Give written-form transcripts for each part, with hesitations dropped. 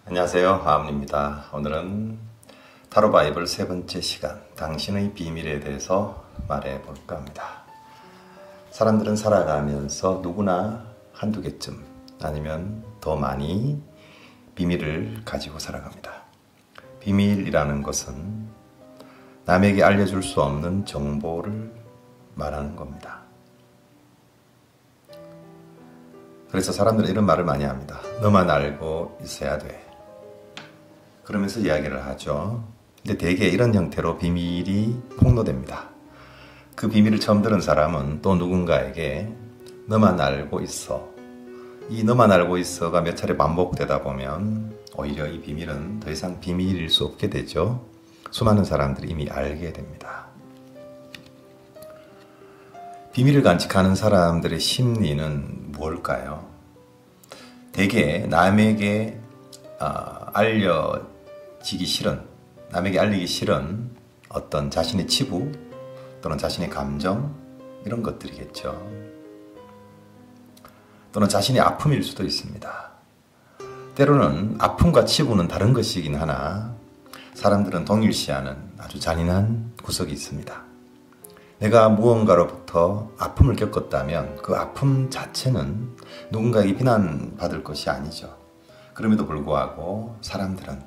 안녕하세요. 하암입니다. 오늘은 타로 바이블 세 번째 시간, 당신의 비밀에 대해서 말해 볼까 합니다. 사람들은 살아가면서 누구나 한두 개쯤 아니면 더 많이 비밀을 가지고 살아갑니다. 비밀이라는 것은 남에게 알려줄 수 없는 정보를 말하는 겁니다. 그래서 사람들은 이런 말을 많이 합니다. 너만 알고 있어야 돼. 그러면서 이야기를 하죠. 근데 대개 이런 형태로 비밀이 폭로됩니다. 그 비밀을 처음 들은 사람은 또 누군가에게 너만 알고 있어. 이 너만 알고 있어가 몇 차례 반복되다 보면 오히려 이 비밀은 더 이상 비밀일 수 없게 되죠. 수많은 사람들이 이미 알게 됩니다. 비밀을 간직하는 사람들의 심리는 뭘까요? 대개 남에게 알려지기 싫은, 남에게 알리기 싫은 어떤 자신의 치부 또는 자신의 감정 이런 것들이겠죠. 또는 자신의 아픔일 수도 있습니다. 때로는 아픔과 치부는 다른 것이긴 하나 사람들은 동일시하는 아주 잔인한 구석이 있습니다. 내가 무언가로부터 아픔을 겪었다면 그 아픔 자체는 누군가에게 비난받을 것이 아니죠. 그럼에도 불구하고 사람들은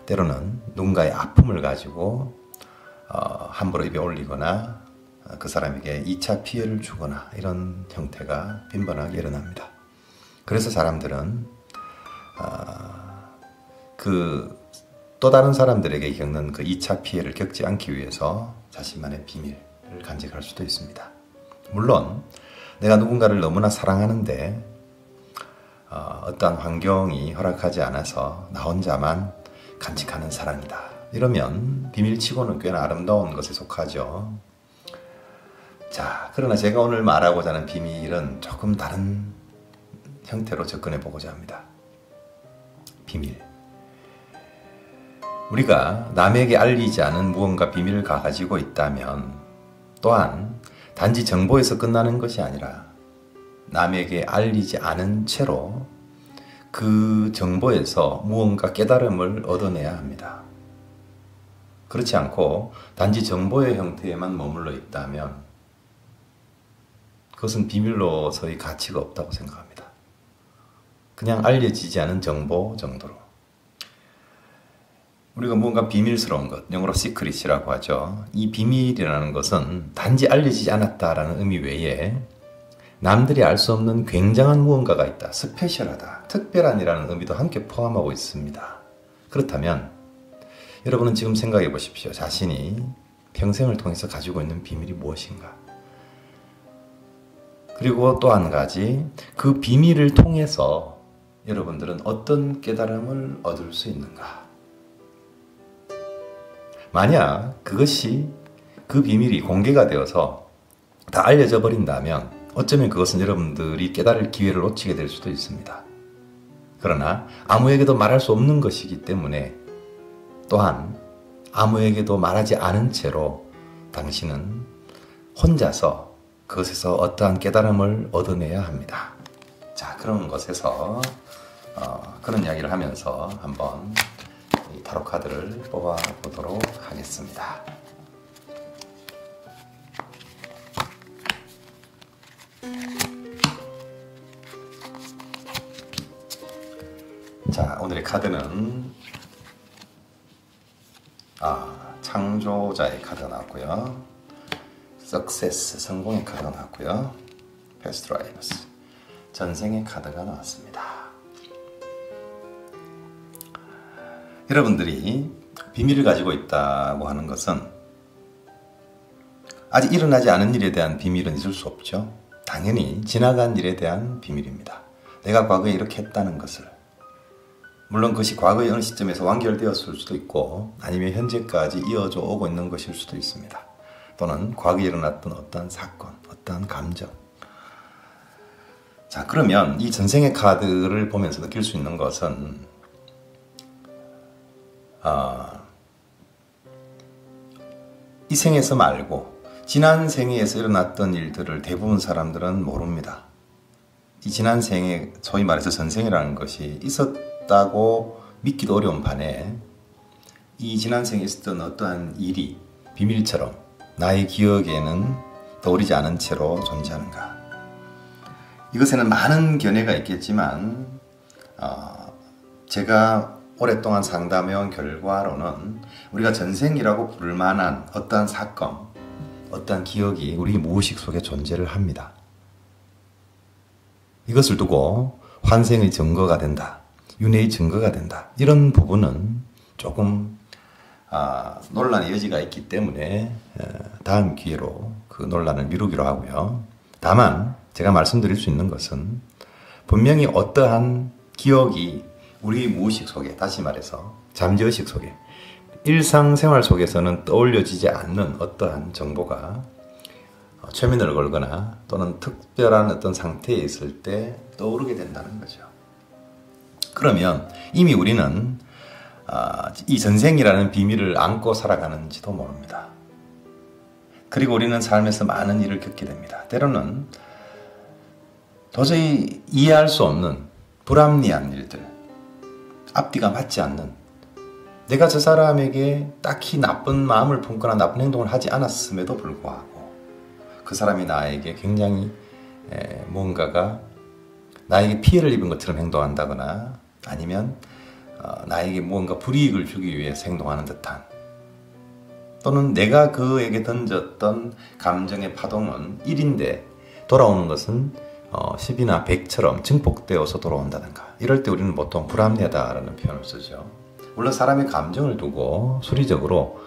때로는 누군가의 아픔을 가지고 함부로 입에 올리거나 그 사람에게 2차 피해를 주거나 이런 형태가 빈번하게 일어납니다. 그래서 사람들은 그 또 다른 사람들에게 겪는 그 2차 피해를 겪지 않기 위해서 자신만의 비밀을 간직할 수도 있습니다. 물론 내가 누군가를 너무나 사랑하는데 어떠한 환경이 허락하지 않아서 나 혼자만 간직하는 사랑이다. 이러면 비밀치고는 꽤나 아름다운 것에 속하죠. 자, 그러나 제가 오늘 말하고자 하는 비밀은 조금 다른 형태로 접근해 보고자 합니다. 비밀. 우리가 남에게 알리지 않은 무언가 비밀을 가지고 있다면 또한 단지 정보에서 끝나는 것이 아니라 남에게 알리지 않은 채로 그 정보에서 무언가 깨달음을 얻어내야 합니다. 그렇지 않고 단지 정보의 형태에만 머물러 있다면 그것은 비밀로서의 가치가 없다고 생각합니다. 그냥 알려지지 않은 정보 정도로. 우리가 무언가 비밀스러운 것, 영어로 시크릿이라고 하죠. 이 비밀이라는 것은 단지 알려지지 않았다라는 의미 외에 남들이 알 수 없는 굉장한 무언가가 있다, 스페셜하다, 특별한이라는 의미도 함께 포함하고 있습니다. 그렇다면 여러분은 지금 생각해 보십시오. 자신이 평생을 통해서 가지고 있는 비밀이 무엇인가? 그리고 또 한 가지, 그 비밀을 통해서 여러분들은 어떤 깨달음을 얻을 수 있는가? 만약 그 비밀이 공개가 되어서 다 알려져 버린다면 어쩌면 그것은 여러분들이 깨달을 기회를 놓치게 될 수도 있습니다. 그러나 아무에게도 말할 수 없는 것이기 때문에 또한 아무에게도 말하지 않은 채로 당신은 혼자서 그것에서 어떠한 깨달음을 얻어내야 합니다. 자, 그런 것에서 그런 이야기를 하면서 한번 이 타로 카드를 뽑아 보도록 하겠습니다. 자, 오늘의 카드는 창조자의 카드가 나왔고요. Success, 성공의 카드가 나왔고요. Past Lives, 전생의 카드가 나왔습니다. 여러분들이 비밀을 가지고 있다고 하는 것은 아직 일어나지 않은 일에 대한 비밀은 있을 수 없죠. 당연히 지나간 일에 대한 비밀입니다. 내가 과거에 이렇게 했다는 것을. 물론 그것이 과거의 어느 시점에서 완결되었을 수도 있고 아니면 현재까지 이어져 오고 있는 것일 수도 있습니다. 또는 과거에 일어났던 어떠한 사건, 어떠한 감정. 자, 그러면 이 전생의 카드를 보면서 느낄 수 있는 것은 이 생에서 말고 지난 생에서 일어났던 일들을 대부분 사람들은 모릅니다. 이 지난 생에 소위 말해서 전생이라는 것이 있었다고 믿기도 어려운 반에 이 지난 생에 있었던 어떠한 일이 비밀처럼 나의 기억에는 떠오르지 않은 채로 존재하는가. 이것에는 많은 견해가 있겠지만 제가 오랫동안 상담해온 결과로는 우리가 전생이라고 부를 만한 어떠한 사건, 어떠한 기억이 우리 무의식 속에 존재를 합니다. 이것을 두고 환생의 증거가 된다, 윤회의 증거가 된다, 이런 부분은 조금 논란의 여지가 있기 때문에 다음 기회로 그 논란을 미루기로 하고요. 다만 제가 말씀드릴 수 있는 것은 분명히 어떠한 기억이 우리 무의식 속에, 다시 말해서 잠재의식 속에, 일상생활 속에서는 떠올려지지 않는 어떠한 정보가 최면을 걸거나 또는 특별한 어떤 상태에 있을 때 떠오르게 된다는 거죠. 그러면 이미 우리는 이 전생이라는 비밀을 안고 살아가는지도 모릅니다. 그리고 우리는 삶에서 많은 일을 겪게 됩니다. 때로는 도저히 이해할 수 없는 불합리한 일들, 앞뒤가 맞지 않는, 내가 저 사람에게 딱히 나쁜 마음을 품거나 나쁜 행동을 하지 않았음에도 불구하고 그 사람이 나에게 굉장히 뭔가가 나에게 피해를 입은 것처럼 행동한다거나 아니면 나에게 무언가 불이익을 주기 위해서 행동하는 듯한, 또는 내가 그에게 던졌던 감정의 파동은 1인데 돌아오는 것은 10이나 100처럼 증폭되어서 돌아온다든가, 이럴 때 우리는 보통 불합리하다라는 표현을 쓰죠. 물론 사람의 감정을 두고 수리적으로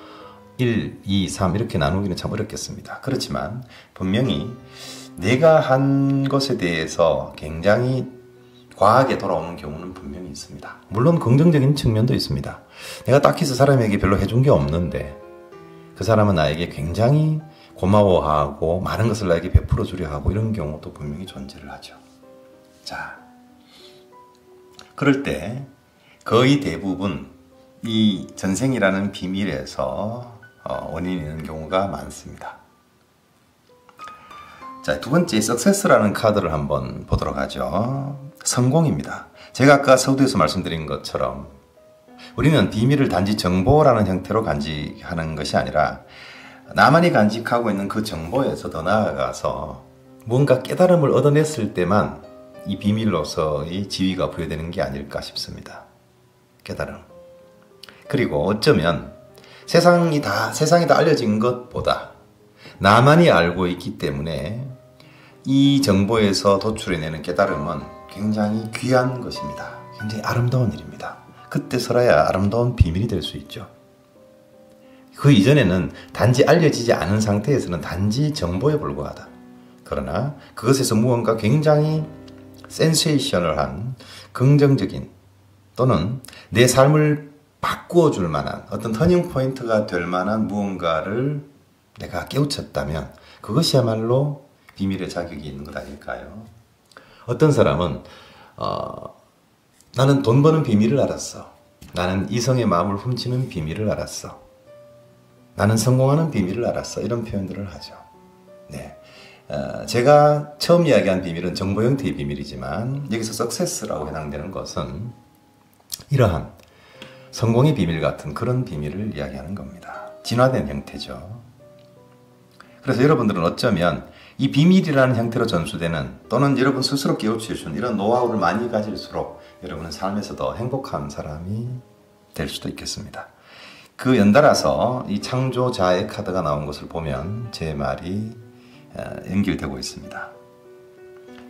1, 2, 3 이렇게 나누기는 참 어렵겠습니다. 그렇지만 분명히 내가 한 것에 대해서 굉장히 과하게 돌아오는 경우는 분명히 있습니다. 물론 긍정적인 측면도 있습니다. 내가 딱히 그 사람에게 별로 해준 게 없는데 그 사람은 나에게 굉장히 고마워하고 많은 것을 나에게 베풀어 주려 하고, 이런 경우도 분명히 존재를 하죠. 자, 그럴 때 거의 대부분 이 전생이라는 비밀에서 원인이 있는 경우가 많습니다. 자, 두 번째 석세스라는 카드를 한번 보도록 하죠. 성공입니다. 제가 아까 서두에서 말씀드린 것처럼 우리는 비밀을 단지 정보라는 형태로 간직하는 것이 아니라 나만이 간직하고 있는 그 정보에서 더 나아가서 무언가 깨달음을 얻어냈을 때만 이 비밀로서의 지위가 부여되는 게 아닐까 싶습니다. 깨달음. 그리고 어쩌면 세상이 다 알려진 것보다 나만이 알고 있기 때문에 이 정보에서 도출해내는 깨달음은 굉장히 귀한 것입니다. 굉장히 아름다운 일입니다. 그때서야 아름다운 비밀이 될 수 있죠. 그 이전에는 단지 알려지지 않은 상태에서는 단지 정보에 불과하다. 그러나 그것에서 무언가 굉장히 센세이셔널한, 긍정적인, 또는 내 삶을 바꾸어 줄 만한 어떤 터닝 포인트가 될 만한 무언가를 내가 깨우쳤다면 그것이야말로 비밀의 자격이 있는 것 아닐까요? 어떤 사람은 나는 돈 버는 비밀을 알았어. 나는 이성의 마음을 훔치는 비밀을 알았어. 나는 성공하는 비밀을 알았어. 이런 표현들을 하죠. 네. 제가 처음 이야기한 비밀은 정보 형태의 비밀이지만 여기서 석세스라고 해당되는 것은 이러한 성공의 비밀 같은 그런 비밀을 이야기하는 겁니다. 진화된 형태죠. 그래서 여러분들은 어쩌면 이 비밀이라는 형태로 전수되는, 또는 여러분 스스로 깨우치신 이런 노하우를 많이 가질수록 여러분은 삶에서 더 행복한 사람이 될 수도 있겠습니다. 그 연달아서 이 창조자의 카드가 나온 것을 보면 제 말이 연결되고 있습니다.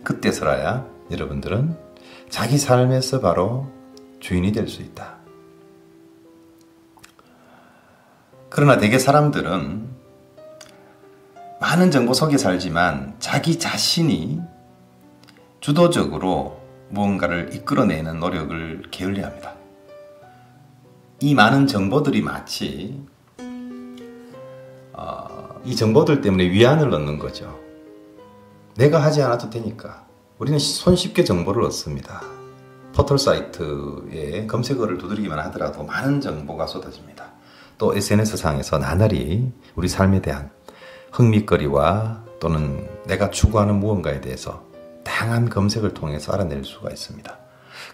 그때서야 여러분들은 자기 삶에서 바로 주인이 될 수 있다. 그러나 대개 사람들은 많은 정보 속에 살지만 자기 자신이 주도적으로 무언가를 이끌어내는 노력을 게을리합니다. 이 많은 정보들이 마치 이 정보들 때문에 위안을 얻는 거죠. 내가 하지 않아도 되니까. 우리는 손쉽게 정보를 얻습니다. 포털 사이트에 검색어를 두드리기만 하더라도 많은 정보가 쏟아집니다. 또 SNS상에서 나날이 우리 삶에 대한 흥미거리와 또는 내가 추구하는 무언가에 대해서 다양한 검색을 통해서 알아낼 수가 있습니다.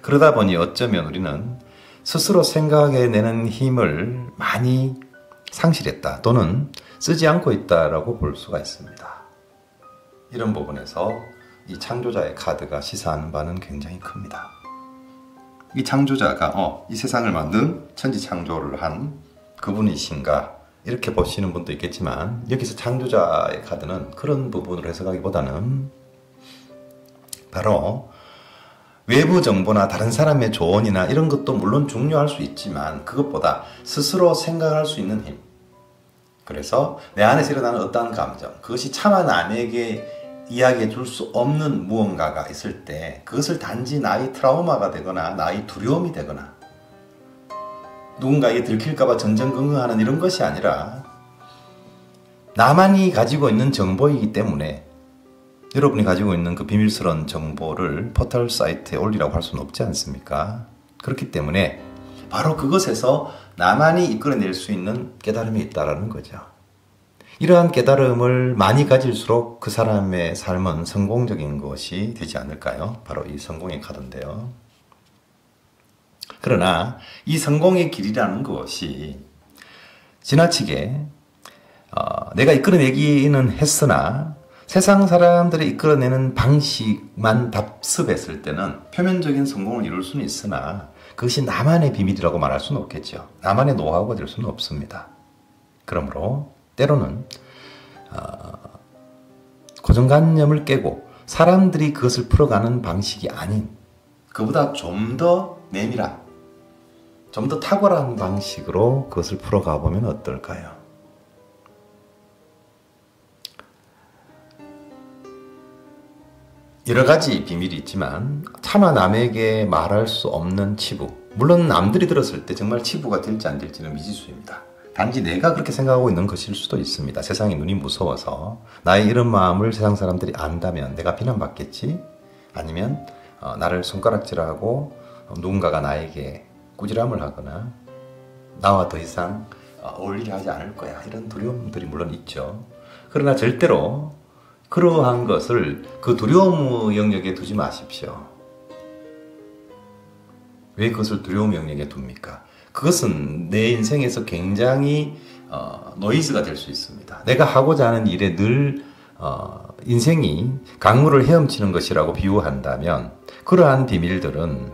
그러다 보니 어쩌면 우리는 스스로 생각해내는 힘을 많이 상실했다 또는 쓰지 않고 있다라고 볼 수가 있습니다. 이런 부분에서 이 창조자의 카드가 시사하는 바는 굉장히 큽니다. 이 창조자가 이 세상을 만든 천지창조를 한 그분이신가 이렇게 보시는 분도 있겠지만 여기서 창조자의 카드는 그런 부분으로 해석하기보다는 바로 외부 정보나 다른 사람의 조언이나 이런 것도 물론 중요할 수 있지만 그것보다 스스로 생각할 수 있는 힘, 그래서 내 안에서 일어나는 어떠한 감정, 그것이 차마 남에게 이야기해 줄 수 없는 무언가가 있을 때 그것을 단지 나의 트라우마가 되거나 나의 두려움이 되거나 누군가에게 들킬까봐 전전긍긍하는 이런 것이 아니라 나만이 가지고 있는 정보이기 때문에 여러분이 가지고 있는 그 비밀스러운 정보를 포털 사이트에 올리라고 할 수는 없지 않습니까? 그렇기 때문에 바로 그것에서 나만이 이끌어낼 수 있는 깨달음이 있다는 거죠. 이러한 깨달음을 많이 가질수록 그 사람의 삶은 성공적인 것이 되지 않을까요? 바로 이 성공의 카드인데요. 그러나 이 성공의 길이라는 것이 지나치게 내가 이끌어내기는 했으나 세상 사람들이 이끌어내는 방식만 답습했을 때는 표면적인 성공을 이룰 수는 있으나 그것이 나만의 비밀이라고 말할 수는 없겠죠. 나만의 노하우가 될 수는 없습니다. 그러므로 때로는 고정관념을 깨고 사람들이 그것을 풀어가는 방식이 아닌 그보다 좀 더 내밀한, 좀 더 탁월한 방식으로 그것을 풀어가 보면 어떨까요? 여러 가지 비밀이 있지만 차마 남에게 말할 수 없는 치부, 물론 남들이 들었을 때 정말 치부가 될지 안 될지는 미지수입니다. 단지 내가 그렇게 생각하고 있는 것일 수도 있습니다. 세상이 눈이 무서워서 나의 이런 마음을 세상 사람들이 안다면 내가 비난받겠지? 아니면 나를 손가락질하고 누군가가 나에게 꾸지람을 하거나 나와 더 이상 어울리려 하지 않을 거야, 이런 두려움들이 물론 있죠. 그러나 절대로 그러한 것을 그 두려움의 영역에 두지 마십시오. 왜 그것을 두려움의 영역에 둡니까? 그것은 내 인생에서 굉장히 노이즈가 될 수 있습니다. 내가 하고자 하는 일에 늘 인생이 강물을 헤엄치는 것이라고 비유한다면 그러한 비밀들은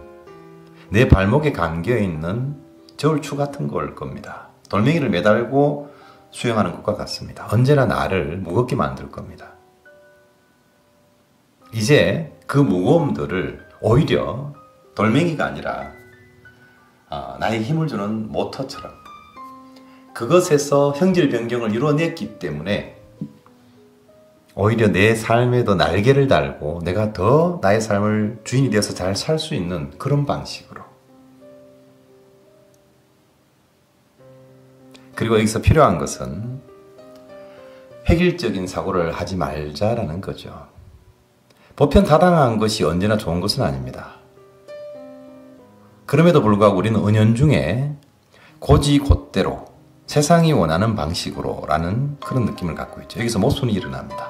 내 발목에 감겨있는 저울추 같은 걸 겁니다. 돌멩이를 매달고 수영하는 것과 같습니다. 언제나 나를 무겁게 만들 겁니다. 이제 그 무거움들을 오히려 돌멩이가 아니라 나의 힘을 주는 모터처럼 그것에서 형질 변경을 이뤄냈기 때문에 오히려 내 삶에도 날개를 달고 내가 더 나의 삶을 주인이 되어서 잘 살 수 있는 그런 방식으로. 그리고 여기서 필요한 것은 획일적인 사고를 하지 말자라는 거죠. 보편다당한 것이 언제나 좋은 것은 아닙니다. 그럼에도 불구하고 우리는 은연중에 고지곧대로 세상이 원하는 방식으로 라는 그런 느낌을 갖고 있죠. 여기서 모순이 일어납니다.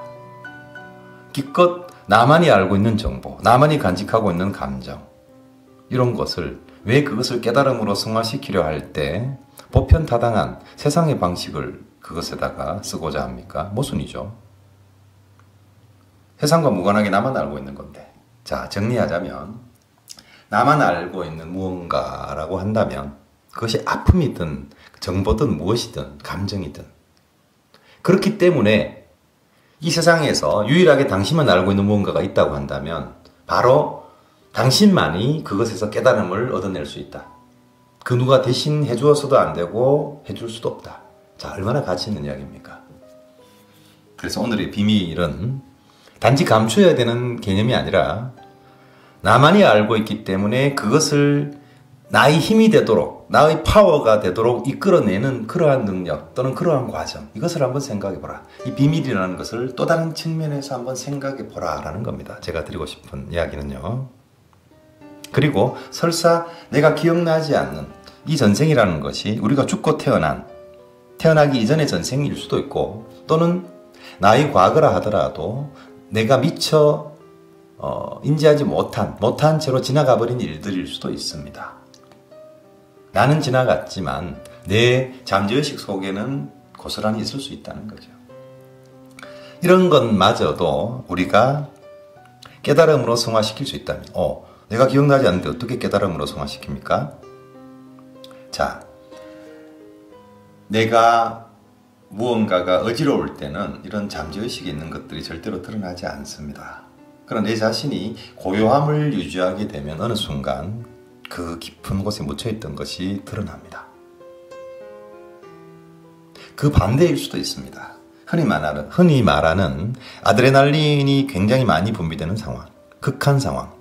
기껏 나만이 알고 있는 정보, 나만이 간직하고 있는 감정, 이런 것을 왜 그것을 깨달음으로 승화시키려 할 때 보편다당한 세상의 방식을 그것에다가 쓰고자 합니까? 모순이죠. 세상과 무관하게 나만 알고 있는 건데. 자, 정리하자면 나만 알고 있는 무언가라고 한다면 그것이 아픔이든 정보든 무엇이든 감정이든 그렇기 때문에 이 세상에서 유일하게 당신만 알고 있는 무언가가 있다고 한다면 바로 당신만이 그것에서 깨달음을 얻어낼 수 있다. 그 누가 대신 해주어서도 안 되고 해줄 수도 없다. 자, 얼마나 가치 있는 이야기입니까? 그래서 오늘의 비밀은 단지 감추어야 되는 개념이 아니라 나만이 알고 있기 때문에 그것을 나의 힘이 되도록, 나의 파워가 되도록 이끌어내는 그러한 능력 또는 그러한 과정, 이것을 한번 생각해보라. 이 비밀이라는 것을 또 다른 측면에서 한번 생각해보라 라는 겁니다. 제가 드리고 싶은 이야기는요. 그리고 설사 내가 기억나지 않는 이 전생이라는 것이 우리가 죽고 태어나기 이전의 전생일 수도 있고 또는 나의 과거라 하더라도 내가 미처 인지하지 못한 채로 지나가 버린 일들일 수도 있습니다. 나는 지나갔지만 내 잠재의식 속에는 고스란히 있을 수 있다는 거죠. 이런 것마저도 우리가 깨달음으로 승화시킬 수 있다면, 내가 기억나지 않는데 어떻게 깨달음으로 승화시킵니까? 자, 내가 무언가가 어지러울 때는 이런 잠재의식에 있는 것들이 절대로 드러나지 않습니다. 그러나 내 자신이 고요함을 유지하게 되면 어느 순간 그 깊은 곳에 묻혀있던 것이 드러납니다. 그 반대일 수도 있습니다. 흔히 말하는 아드레날린이 굉장히 많이 분비되는 상황, 극한 상황,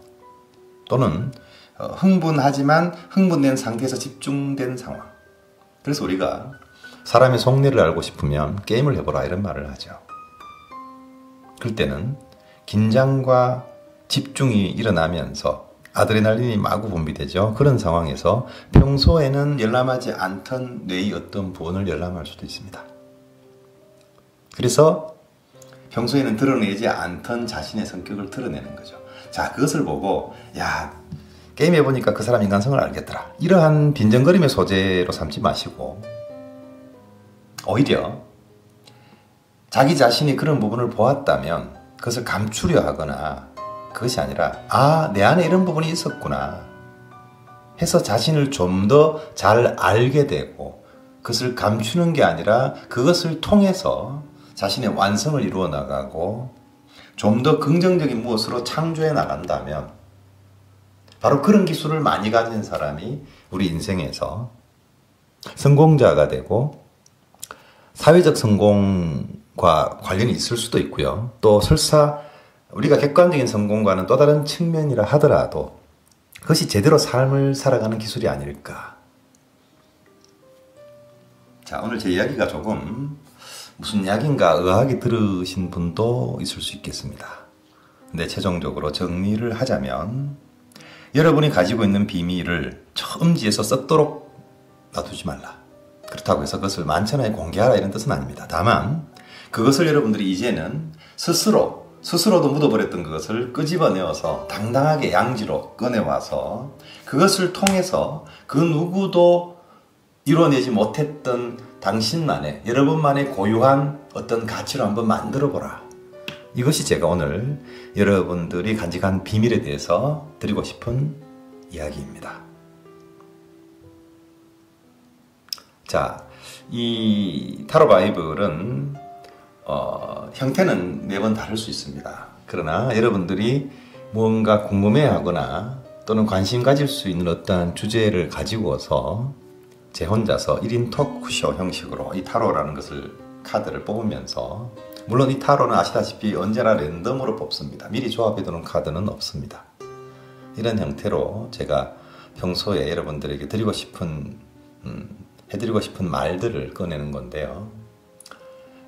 또는 흥분하지만 흥분된 상태에서 집중된 상황. 그래서 우리가 사람의 속내를 알고 싶으면 게임을 해보라 이런 말을 하죠. 그럴 때는 긴장과 집중이 일어나면서 아드레날린이 마구 분비되죠. 그런 상황에서 평소에는 열람하지 않던 뇌의 어떤 부분을 열람할 수도 있습니다. 그래서 평소에는 드러내지 않던 자신의 성격을 드러내는 거죠. 자, 그것을 보고 게임 해보니까 그 사람 인간성을 알겠더라, 이러한 빈정거림의 소재로 삼지 마시고 오히려 자기 자신이 그런 부분을 보았다면 그것을 감추려 하거나, 그것이 아니라 내 안에 이런 부분이 있었구나 해서 자신을 좀 더 잘 알게 되고, 그것을 감추는 게 아니라 그것을 통해서 자신의 완성을 이루어 나가고 좀 더 긍정적인 무엇으로 창조해 나간다면, 바로 그런 기술을 많이 가진 사람이 우리 인생에서 성공자가 되고, 사회적 성공과 관련이 있을 수도 있고요. 또 설사 우리가 객관적인 성공과는 또 다른 측면이라 하더라도 그것이 제대로 삶을 살아가는 기술이 아닐까. 자, 오늘 제 이야기가 조금 무슨 이야기인가 의아하게 들으신 분도 있을 수 있겠습니다. 근데 최종적으로 정리를 하자면, 여러분이 가지고 있는 비밀을 처음지에서 썩도록 놔두지 말라. 그렇다고 해서 그것을 만천하에 공개하라 이런 뜻은 아닙니다. 다만 그것을 여러분들이 이제는 스스로도 묻어버렸던 그것을 끄집어내어서 당당하게 양지로 꺼내와서 그것을 통해서 그 누구도 이뤄내지 못했던 당신만의, 여러분만의 고유한 어떤 가치로 한번 만들어보라. 이것이 제가 오늘 여러분들이 간직한 비밀에 대해서 드리고 싶은 이야기입니다. 자, 이 타로 바이블은 형태는 매번 다를 수 있습니다. 그러나 여러분들이 무언가 궁금해하거나 또는 관심 가질 수 있는 어떠한 주제를 가지고서 제 혼자서 1인 토크쇼 형식으로 이 타로라는 카드를 뽑으면서, 물론 이 타로는 아시다시피 언제나 랜덤으로 뽑습니다. 미리 조합해두는 카드는 없습니다. 이런 형태로 제가 평소에 여러분들에게 해드리고 싶은 말들을 꺼내는 건데요.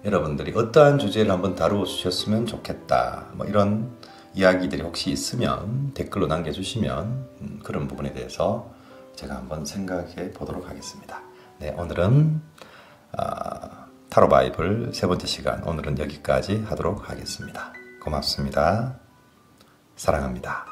여러분들이 어떠한 주제를 한번 다루어 주셨으면 좋겠다, 이런 이야기들이 혹시 있으면 댓글로 남겨주시면 그런 부분에 대해서 제가 한번 생각해 보도록 하겠습니다. 네, 오늘은 타로 바이블 세 번째 시간, 오늘은 여기까지 하도록 하겠습니다. 고맙습니다. 사랑합니다.